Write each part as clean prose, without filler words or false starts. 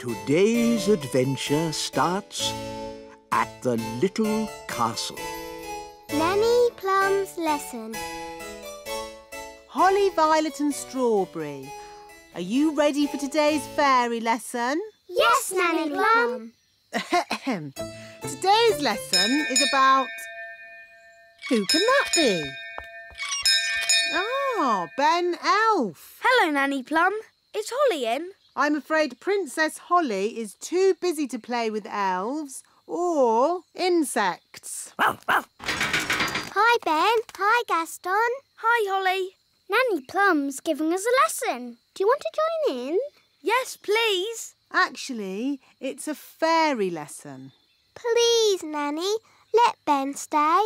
Today's adventure starts at the little castle. Nanny Plum's lesson. Holly, Violet and Strawberry, are you ready for today's fairy lesson? Yes, Nanny Plum. Today's lesson is about... Who can that be? Ah, Ben Elf. Hello, Nanny Plum. Is Holly in? I'm afraid Princess Holly is too busy to play with elves or insects. Hi, Ben. Hi, Gaston. Hi, Holly. Nanny Plum's giving us a lesson. Do you want to join in? Yes, please. Actually, it's a fairy lesson. Please, Nanny, let Ben stay.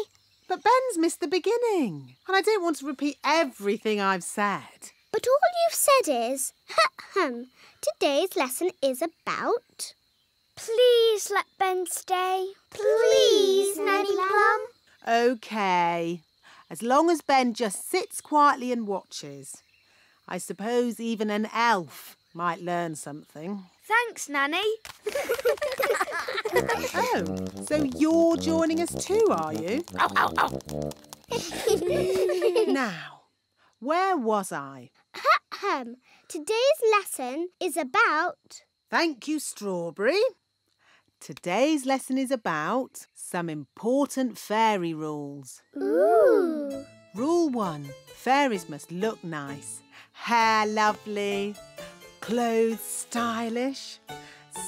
But Ben's missed the beginning, and I don't want to repeat everything I've said. But all you've said is, today's lesson is about... Please let Ben stay. Please, Nanny Plum. OK. As long as Ben just sits quietly and watches. I suppose even an elf might learn something. Thanks, Nanny. Oh, so you're joining us too, are you? Now, where was I? Today's lesson is about... Thank you, Strawberry. Today's lesson is about some important fairy rules. Ooh. Rule 1. Fairies must look nice. Hair lovely. Clothes stylish.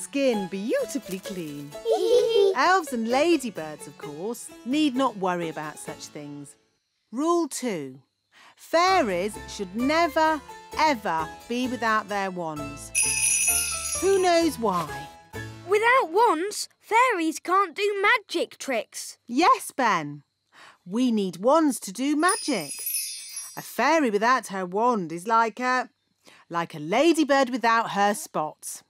Skin beautifully clean. Elves and ladybirds, of course, need not worry about such things. Rule 2. Fairies should never, ever be without their wands. Who knows why? Without wands, fairies can't do magic tricks. Yes, Ben. We need wands to do magic. A fairy without her wand is like a ladybird without her spots.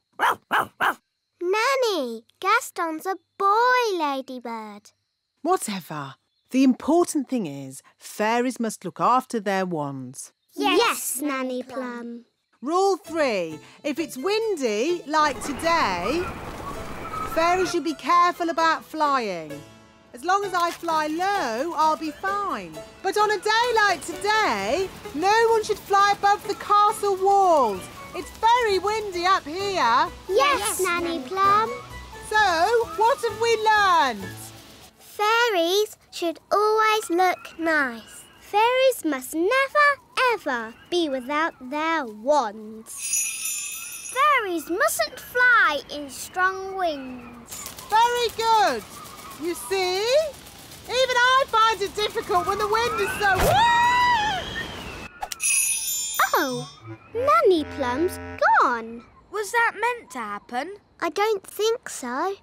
Nanny, Gaston's a boy ladybird. Whatever. The important thing is fairies must look after their wands. Yes, Nanny Plum. Rule 3. If it's windy, like today, fairies should be careful about flying. As long as I fly low, I'll be fine. But on a day like today, no one should fly above the castle walls. It's very windy up here. Yes, Nanny Plum. So, what have we learned? Fairies should always look nice. Fairies must never, ever be without their wands. Fairies mustn't fly in strong winds. Very good. You see? Even I find it difficult when the wind is so... Oh, Nanny Plum's gone. Was that meant to happen? I don't think so.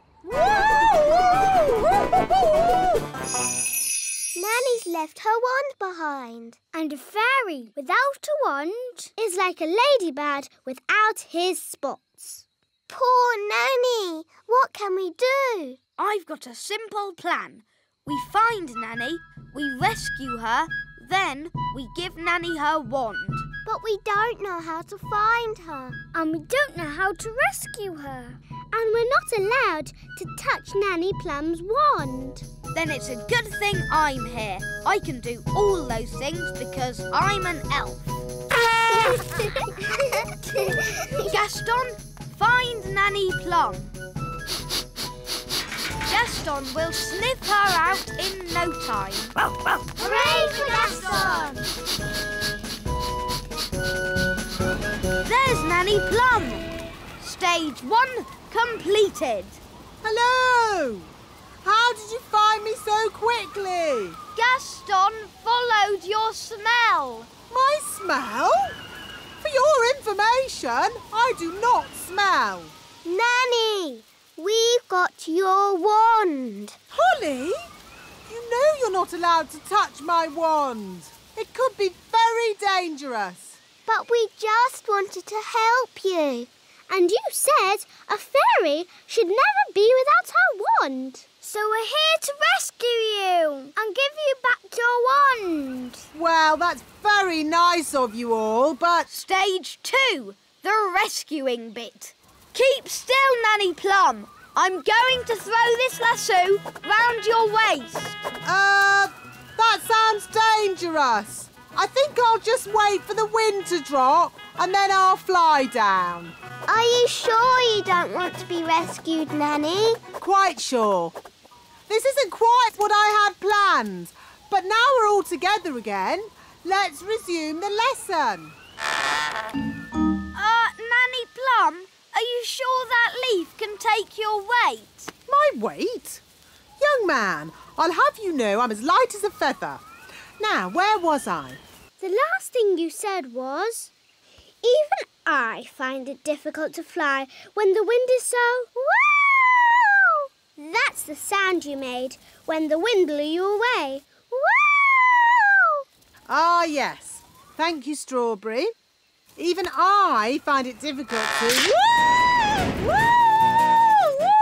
Nanny's left her wand behind. And a fairy without a wand is like a ladybird without his spots. Poor Nanny! What can we do? I've got a simple plan. We find Nanny, we rescue her, then we give Nanny her wand. But we don't know how to find her. And we don't know how to rescue her. And we're not allowed to touch Nanny Plum's wand. Then it's a good thing I'm here. I can do all those things because I'm an elf. Gaston, find Nanny Plum. Gaston will sniff her out in no time. Hooray for Gaston! There's Nanny Plum. Stage 1 completed. Hello! How did you find me so quickly? Gaston followed your smell. My smell? For your information, I do not smell. Nanny, we've got your wand. Holly, you know you're not allowed to touch my wand. It could be very dangerous. But we just wanted to help you. And you said a fairy should never be without her wand. So we're here to rescue you and give you back your wand. Well, that's very nice of you all, but... Stage 2, the rescuing bit. Keep still, Nanny Plum. I'm going to throw this lasso round your waist. That sounds dangerous. I think I'll just wait for the wind to drop and then I'll fly down. Are you sure you don't want to be rescued, Nanny? Quite sure. This isn't quite what I had planned, but now we're all together again. Let's resume the lesson. Nanny Plum, are you sure that leaf can take your weight? My weight? Young man, I'll have you know I'm as light as a feather. Now, where was I? The last thing you said was, even I find it difficult to fly when the wind is so... Woo! That's the sound you made when the wind blew you away. Woo! Ah, yes. Thank you, Strawberry. Even I find it difficult to... Woo! Woo! Woo!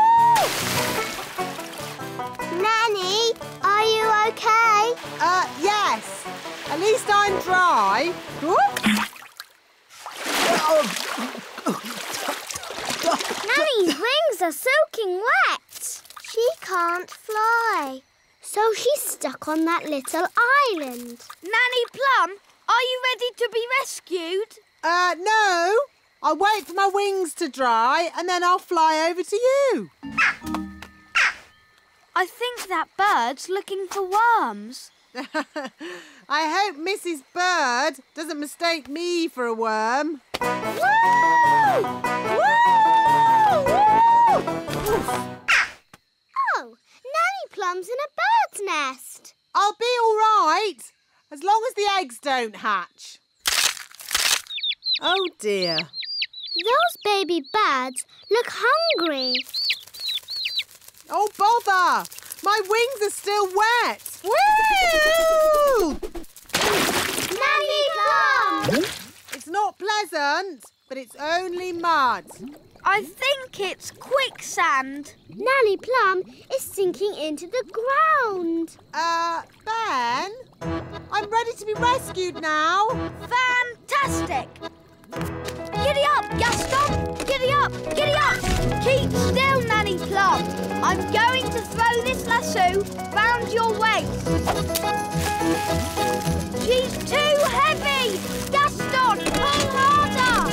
Nanny, are you okay? Yes. At least I'm dry. Nanny's wings are soaking wet. She can't fly, so she's stuck on that little island. Nanny Plum, are you ready to be rescued? No. I'll wait for my wings to dry and then I'll fly over to you. I think that bird's looking for worms. I hope Mrs. Bird doesn't mistake me for a worm. Woo! Woo! Oh, Nanny Plum's in a bird's nest. I'll be all right, as long as the eggs don't hatch. Oh, dear. Those baby birds look hungry. Oh, bother! My wings are still wet. Woo! Nanny Plum! It's not pleasant, but it's only mud. I think it's quicksand. Nanny Plum is sinking into the ground. Ben? I'm ready to be rescued now. Fantastic! Giddy up, Gaston! Giddy up! Giddy up! Keep still, Nanny Plum. I'm going to throw this lasso round your waist. She's too heavy! Gaston, pull harder!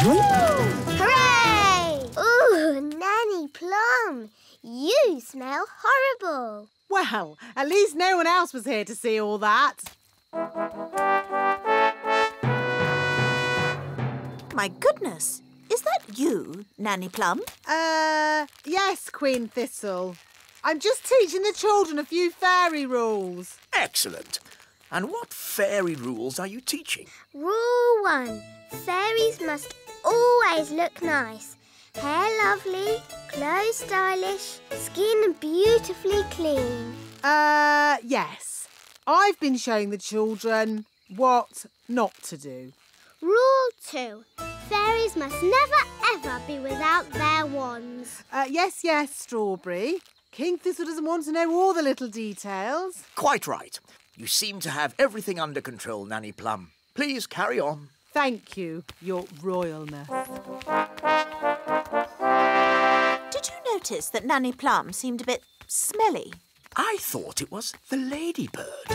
Woo! Hooray! Ooh, Nanny Plum, you smell horrible. Well, at least no one else was here to see all that. My goodness, is that you, Nanny Plum? Yes, Queen Thistle. I'm just teaching the children a few fairy rules. Excellent. And what fairy rules are you teaching? Rule 1. Fairies must always look nice. Hair lovely, clothes stylish, skin beautifully clean. Yes. I've been showing the children what not to do. Rule 2. Fairies must never ever be without their wands. Yes, Strawberry. King Thistle doesn't want to know all the little details. Quite right. You seem to have everything under control, Nanny Plum. Please carry on. Thank you, Your Royalness. Did you notice that Nanny Plum seemed a bit smelly? I thought it was the ladybird.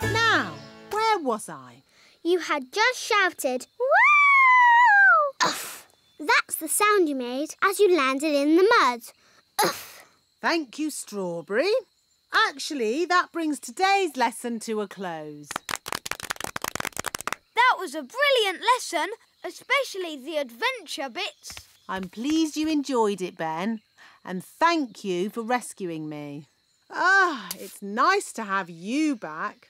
Now, where was I? You had just shouted, "Woo!" Uff. That's the sound you made as you landed in the mud. Uff. Thank you, Strawberry. Actually, that brings today's lesson to a close. That was a brilliant lesson, especially the adventure bits. I'm pleased you enjoyed it, Ben, and thank you for rescuing me. It's nice to have you back.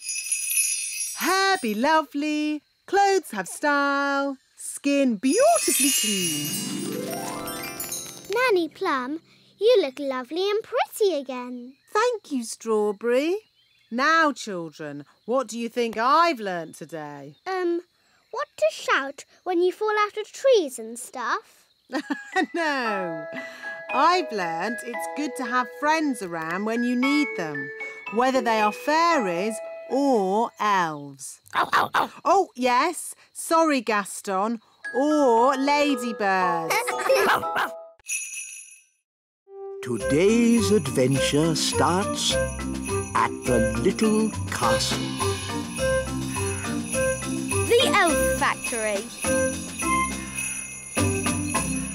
Hair be lovely, clothes have style, skin beautifully clean. Nanny Plum, you look lovely and pretty again. Thank you, Strawberry. Now, children, what do you think I've learnt today? What to shout when you fall out of trees and stuff? No. I've learnt it's good to have friends around when you need them, whether they are fairies or elves. Ow, ow, ow. Oh, yes. Sorry, Gaston. or ladybirds. Today's adventure starts at the little castle. The elf factory.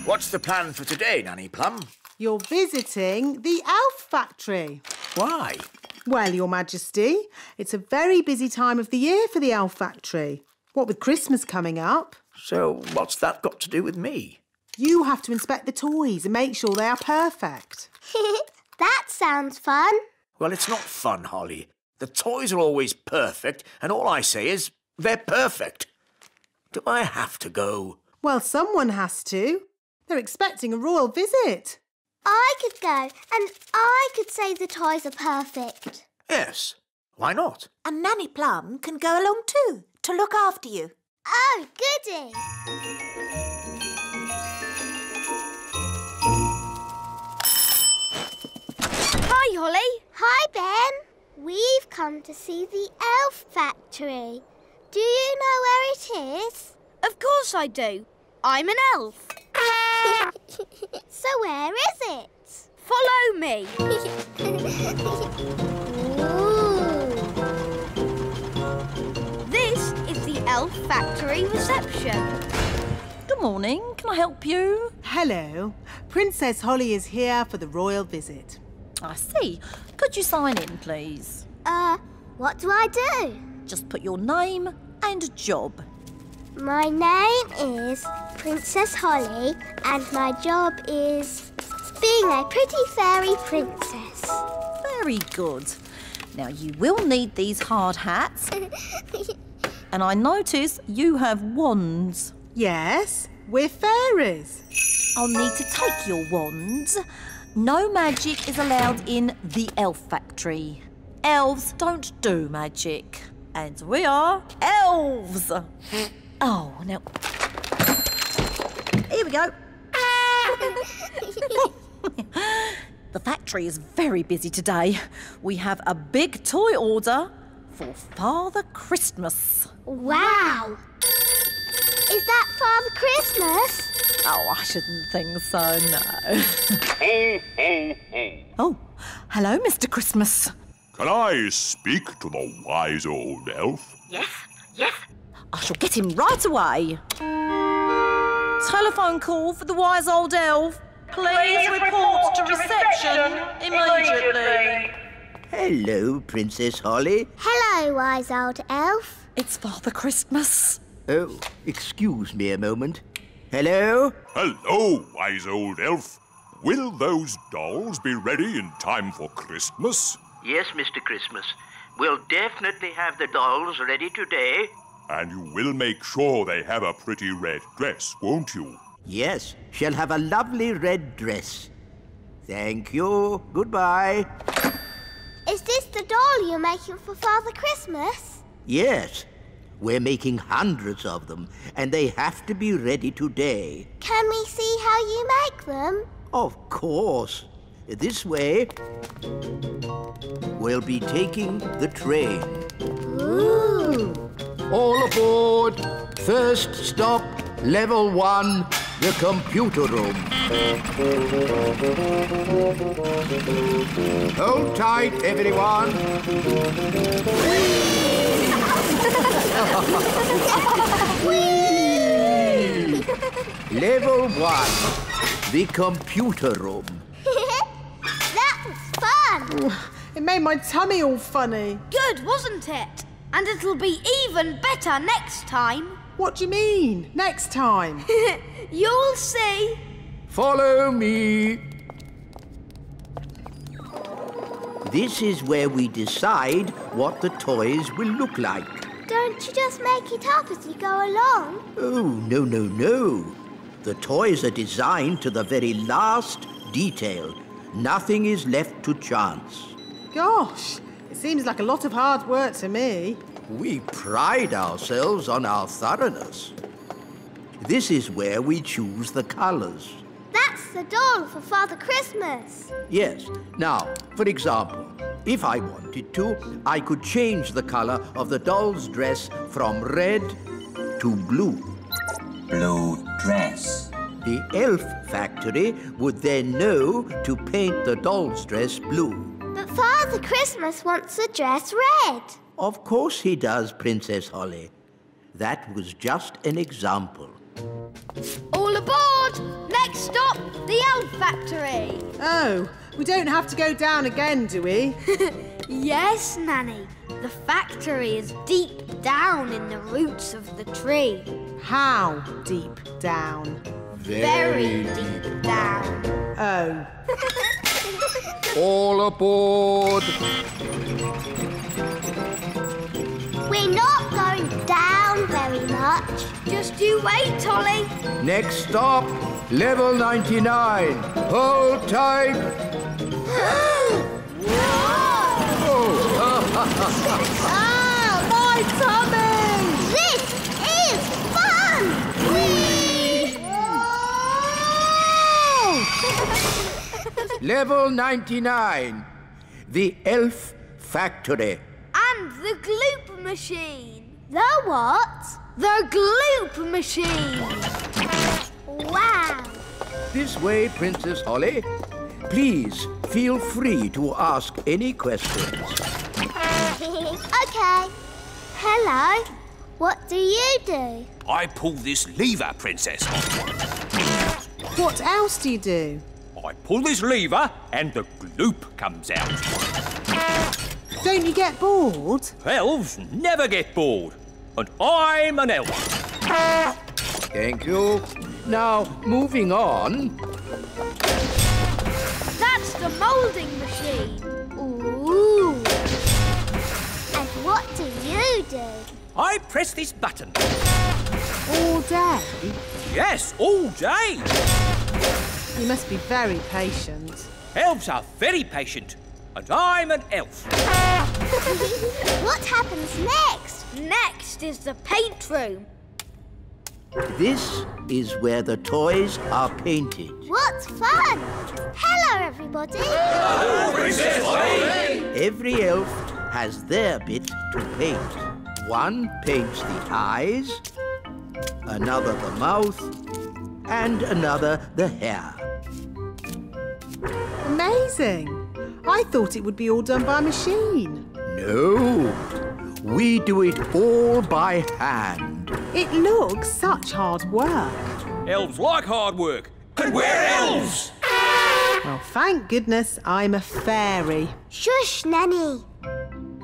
What's the plan for today, Nanny Plum? You're visiting the elf factory. Why? Well, Your Majesty, it's a very busy time of the year for the elf factory. What with Christmas coming up. So what's that got to do with me? You have to inspect the toys and make sure they are perfect. That sounds fun. Well, it's not fun, Holly. The toys are always perfect, and all I say is they're perfect. Do I have to go? Well, someone has to. They're expecting a royal visit. I could go and I could say the toys are perfect. Yes. Why not? And Nanny Plum can go along too, to look after you. Oh, goody. Hi, Holly. Hi, Ben. We've come to see the elf factory. Do you know where it is? Of course I do. I'm an elf. So where is it? Follow me. Ooh. This is the elf factory reception. Good morning. Can I help you? Hello. Princess Holly is here for the royal visit. I see. Could you sign in, please? What do I do? Just put your name and job. My name is Princess Holly and my job is being a pretty fairy princess. Very good. Now, you will need these hard hats. And I notice you have wands. Yes, we're fairies. I'll need to take your wands. No magic is allowed in the elf factory. Elves don't do magic. And we are elves. Oh, now... Here we go. The factory is very busy today. We have a big toy order for Father Christmas. Wow! Is that Father Christmas? Oh, I shouldn't think so, no. Oh, hello, Mr. Christmas. Can I speak to the wise old elf? Yes. I shall get him right away. Telephone call for the wise old elf. Please report to reception immediately. Hello, Princess Holly. Hello, wise old elf. It's Father Christmas. Oh, excuse me a moment. Hello? Hello, wise old elf. Will those dolls be ready in time for Christmas? Yes, Mr. Christmas. We'll definitely have the dolls ready today. And you will make sure they have a pretty red dress, won't you? Yes, she'll have a lovely red dress. Thank you. Goodbye. Is this the doll you're making for Father Christmas? Yes, we're making hundreds of them, and they have to be ready today. Can we see how you make them? Of course. This way, we'll be taking the train. Ooh. All aboard. First stop, level 1, the computer room. Hold tight, everyone. Level 1, the computer room. That was fun. It made my tummy all funny. Good, wasn't it? And it'll be even better next time. What do you mean, next time? You'll see. Follow me. This is where we decide what the toys will look like. Don't you just make it up as you go along? Oh, no. The toys are designed to the very last detail. Nothing is left to chance. Gosh, it seems like a lot of hard work to me. We pride ourselves on our thoroughness. This is where we choose the colours. That's the doll for Father Christmas. Yes. Now, for example, if I wanted to, I could change the colour of the doll's dress from red to blue. blue dress. The elf factory would then know to paint the doll's dress blue. But Father Christmas wants the dress red. Of course he does, Princess Holly. That was just an example. All aboard! Next stop, the elf factory. Oh, we don't have to go down again, do we? Yes, Nanny. The factory is deep down in the roots of the tree. How deep down? Very deep down. Oh. All aboard! We're not going down very much. Just you wait, Holly. Next stop, level 99. Hold tight. Ah, my tummy! This is fun! Whee! Level 99. The elf factory. And the gloop machine. The what? The gloop machine. Wow! This way, Princess Holly. Please feel free to ask any questions. OK. Hello. What do you do? I pull this lever, Princess Holly. What else do you do? I pull this lever and the gloop comes out. Don't you get bored? Elves never get bored. And I'm an elf. Thank you. Now, moving on. That's the moulding machine. Ooh. And what do you do? I press this button. All day? Yes, all day. You must be very patient. Elves are very patient. And I'm an elf. What happens next? Next is the paint room. This is where the toys are painted. What fun! Hello, everybody. Hello, Princess Holly. Every elf has their bit to paint. One paints the eyes, another the mouth, and another the hair. Amazing. I thought it would be all done by machine. No, we do it all by hand. It looks such hard work. Elves like hard work. And we're elves! Well, thank goodness I'm a fairy. Shush, Nanny.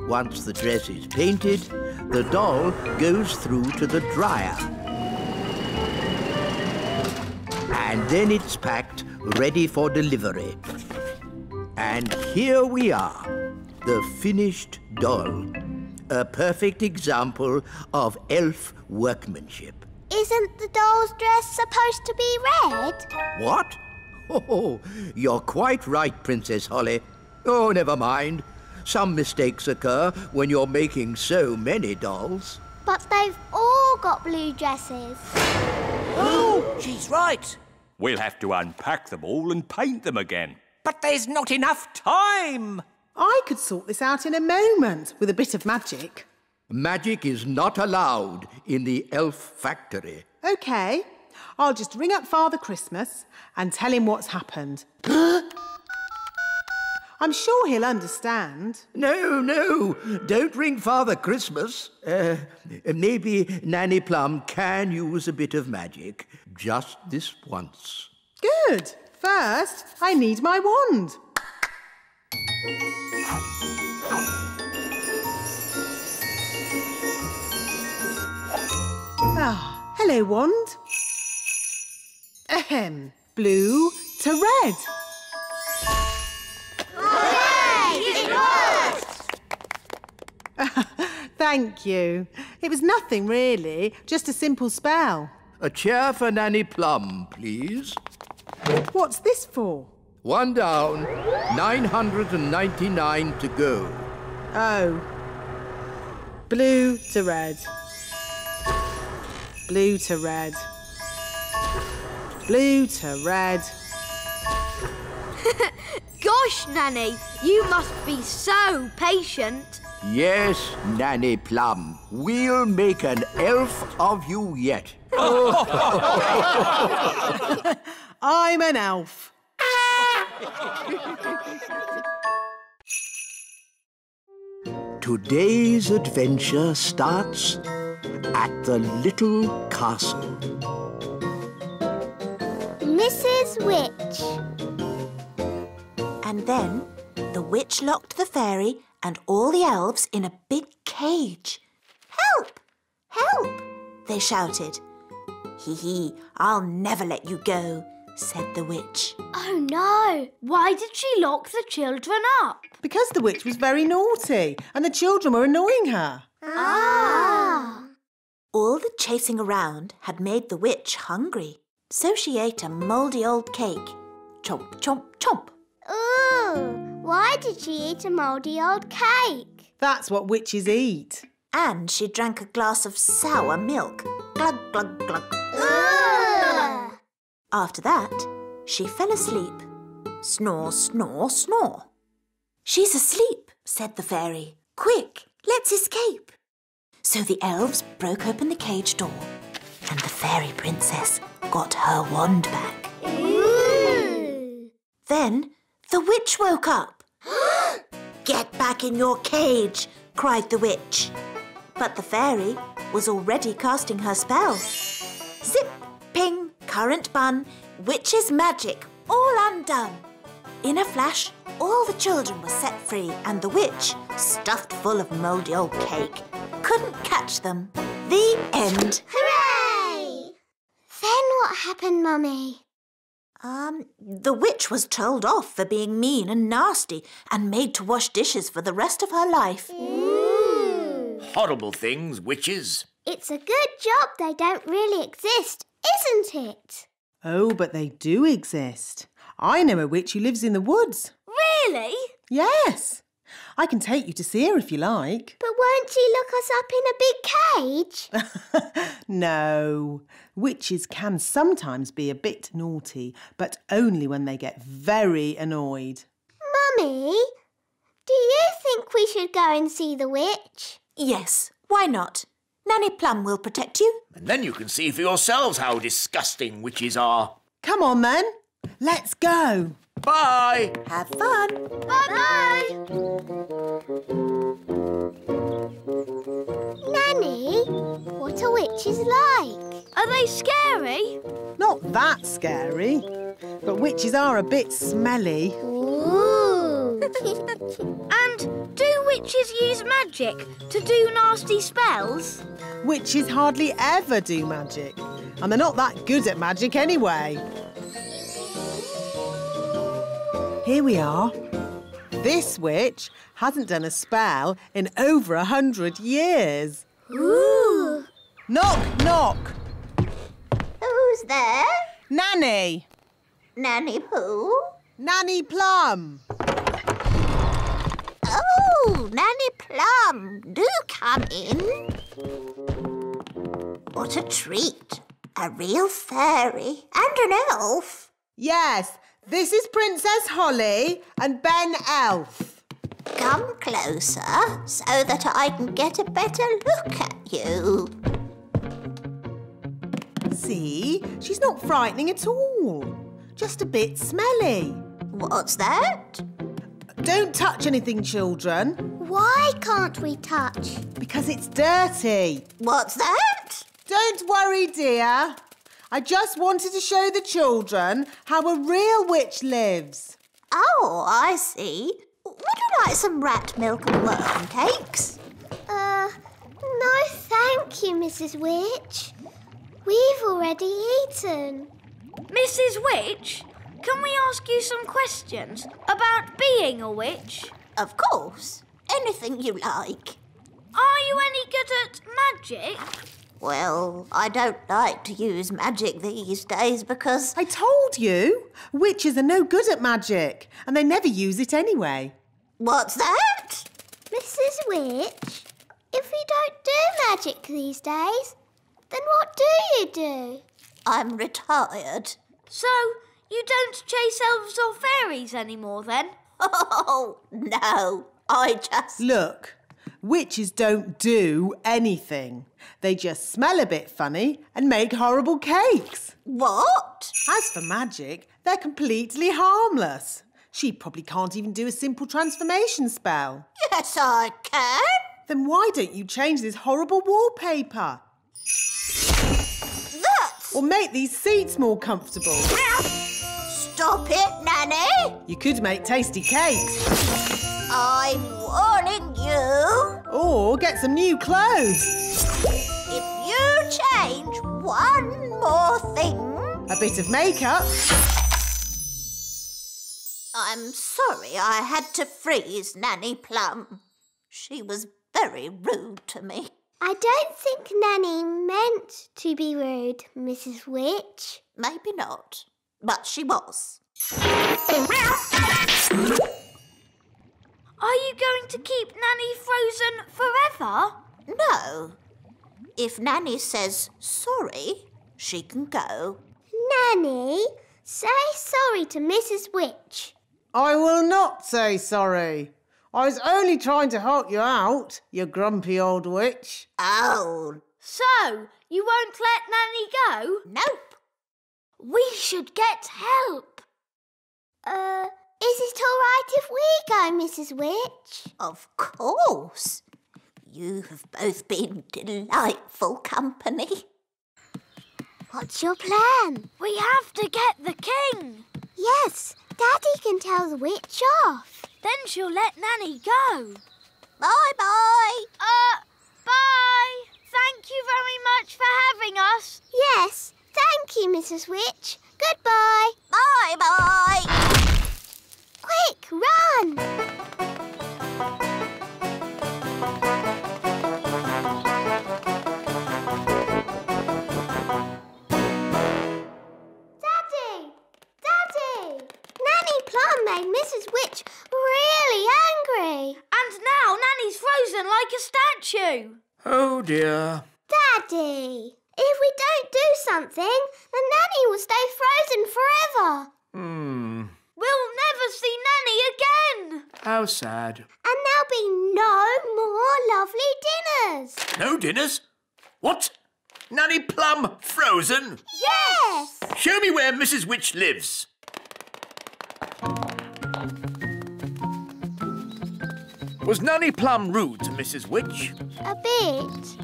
Once the dress is painted, the doll goes through to the dryer. And then it's packed, ready for delivery. And here we are, the finished doll. A perfect example of elf workmanship. Isn't the doll's dress supposed to be red? What? Oh, you're quite right, Princess Holly. Oh, never mind. Some mistakes occur when you're making so many dolls. But they've all got blue dresses. Oh, she's right. We'll have to unpack them all and paint them again. But there's not enough time. I could sort this out in a moment with a bit of magic. Magic is not allowed in the elf factory. OK, I'll just ring up Father Christmas and tell him what's happened. I'm sure he'll understand. No, don't ring Father Christmas. Maybe Nanny Plum can use a bit of magic. Just this once. Good. First, I need my wand. Ah, hello, wand. Ahem. Blue to red. Hooray! It worked! Thank you. It was nothing, really. Just a simple spell. A chair for Nanny Plum, please. What's this for? One down, 999 to go. Oh. Blue to red. Blue to red. Blue to red. Gosh, Nanny, you must be so patient. Yes, Nanny Plum. We'll make an elf of you yet. I'm an elf. Today's adventure starts at the little castle. Mrs. Witch. And then the witch locked the fairy and all the elves in a big cage. Help! Help! They shouted. Hee, I'll never let you go, said the witch. Oh no! Why did she lock the children up? Because the witch was very naughty and the children were annoying her. Ah! All the chasing around had made the witch hungry, so she ate a mouldy old cake. Chomp, chomp, chomp. Ooh! Why did she eat a mouldy old cake? That's what witches eat. And she drank a glass of sour milk. Glug, glug, glug. Ugh. After that, she fell asleep. Snore, snore, snore. She's asleep, said the fairy. Quick, let's escape. So the elves broke open the cage door and the fairy princess got her wand back. Ooh. Then the witch woke up. Get back in your cage, cried the witch. But the fairy was already casting her spell. Zip, ping, current bun, witch's magic, all undone. In a flash, all the children were set free and the witch, stuffed full of mouldy old cake, couldn't catch them. The end. Hooray! Then what happened, Mummy? The witch was told off for being mean and nasty and made to wash dishes for the rest of her life. Ooh. Horrible things, witches. It's a good job they don't really exist, isn't it? Oh, but they do exist. I know a witch who lives in the woods. Really? Yes. I can take you to see her if you like. But won't she lock us up in a big cage? No. Witches can sometimes be a bit naughty, but only when they get very annoyed. Mummy, do you think we should go and see the witch? Yes, why not? Nanny Plum will protect you. And then you can see for yourselves how disgusting witches are. Come on then. Let's go. Bye. Have fun. Bye-bye. Nanny, what are witches like? Are they scary? Not that scary, but witches are a bit smelly. Ooh. And do witches use magic to do nasty spells? Witches hardly ever do magic, and they're not that good at magic anyway. Here we are. This witch hasn't done a spell in over 100 years. Ooh. Knock, knock. Who's there? Nanny. Nanny who? Nanny Plum. Oh, Nanny Plum, do come in. What a treat. A real fairy and an elf. Yes, this is Princess Holly and Ben Elf. Come closer so that I can get a better look at you. See, she's not frightening at all. Just a bit smelly. What's that? Don't touch anything, children, Why can't we touch? because it's dirty. What's that? Don't worry, dear. I just wanted to show the children how a real witch lives. Oh, I see. Would you like some rat milk and worm cakes? No thank you, Mrs. Witch. We've already eaten. Mrs. Witch, can we ask you some questions about being a witch? Of course. Anything you like. Are you any good at magic? Well, I don't like to use magic these days because... I told you, witches are no good at magic, and they never use it anyway. What's that? Mrs. Witch, if we don't do magic these days, then what do you do? I'm retired. So, you don't chase elves or fairies anymore then? Oh, no. I just... Look, Witches don't do anything. They just smell a bit funny and make horrible cakes. What? As for magic, they're completely harmless. She probably can't even do a simple transformation spell. Yes, I can. Then why don't you change this horrible wallpaper? That's... Or make these seats more comfortable. Stop it, Nanny. You could make tasty cakes. I'm warning you. Or get some new clothes. If you change one more thing... A bit of makeup. I'm sorry I had to freeze Nanny Plum. She was very rude to me. I don't think Nanny meant to be rude, Mrs. Witch. Maybe not, but she was. Are you going to keep Nanny frozen forever? No. If Nanny says sorry, she can go. Nanny, say sorry to Mrs. Witch. I will not say sorry. I was only trying to help you out, you grumpy old witch. Oh. So, you won't let Nanny go? Nope. We should get help. Is it all right if we go, Mrs. Witch? Of course. You have both been delightful company. What's your plan? We have to get the king. Yes, Daddy can tell the witch off. Then she'll let Nanny go. Bye-bye. Bye. Thank you very much for having us. Yes, thank you, Mrs. Witch. Goodbye. Bye-bye. Quick, run! Daddy! Daddy! Nanny Plum made Mrs. Witch really angry. And now Nanny's frozen like a statue. Oh, dear. Daddy, if we don't do something, then Nanny will stay frozen forever. We'll never see Nanny again. How sad. And there'll be no more lovely dinners. No dinners? What? Nanny Plum frozen? Yes! Show me where Mrs. Witch lives. Was Nanny Plum rude to Mrs. Witch? A bit.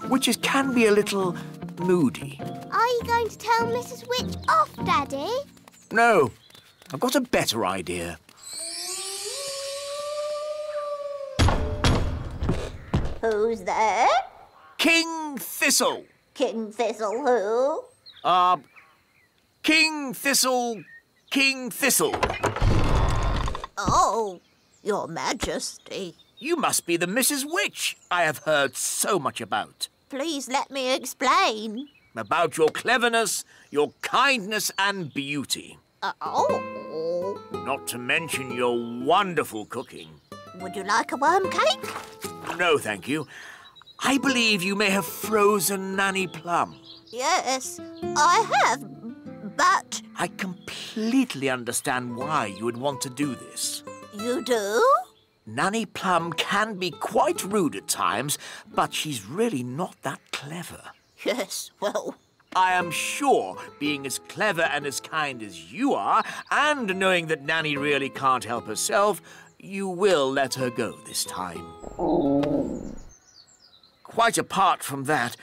Witches can be a little moody. Are you going to tell Mrs. Witch off, Daddy? No, I've got a better idea. Who's there? King Thistle. King Thistle who? King Thistle. Oh, Your Majesty. You must be the Mrs. Witch I have heard so much about. Please let me explain. About your cleverness, your kindness and beauty. Oh. Not to mention your wonderful cooking. Would you like a worm cake? No, thank you. I believe you may have frozen Nanny Plum. Yes, I have, but... I completely understand why you would want to do this. You do? Nanny Plum can be quite rude at times, but she's really not that clever. Yes, well... I am sure, being as clever and as kind as you are, and knowing that Nanny really can't help herself, you will let her go this time. Quite apart from that,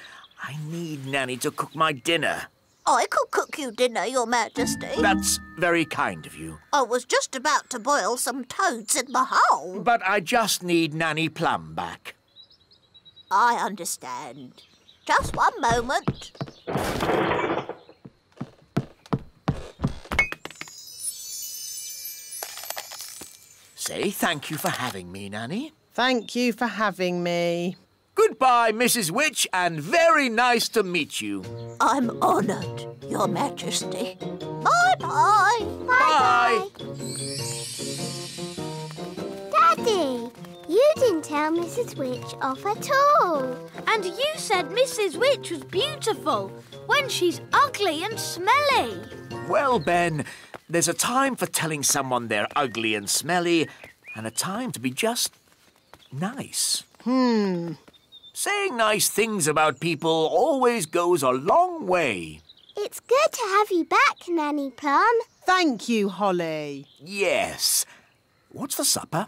I need Nanny to cook my dinner. I could cook you dinner, Your Majesty. That's very kind of you. I was just about to boil some toads in the hole. But I just need Nanny Plum back. I understand. Just one moment. Say thank you for having me, Nanny. Thank you for having me. Goodbye, Mrs. Witch, and very nice to meet you. I'm honoured, Your Majesty. Bye-bye. Bye. Daddy, you didn't tell Mrs. Witch off at all. And you said Mrs. Witch was beautiful when she's ugly and smelly. Well, Ben, there's a time for telling someone they're ugly and smelly, and a time to be just nice. Saying nice things about people always goes a long way. It's good to have you back, Nanny Plum. Thank you, Holly. Yes. What's for supper?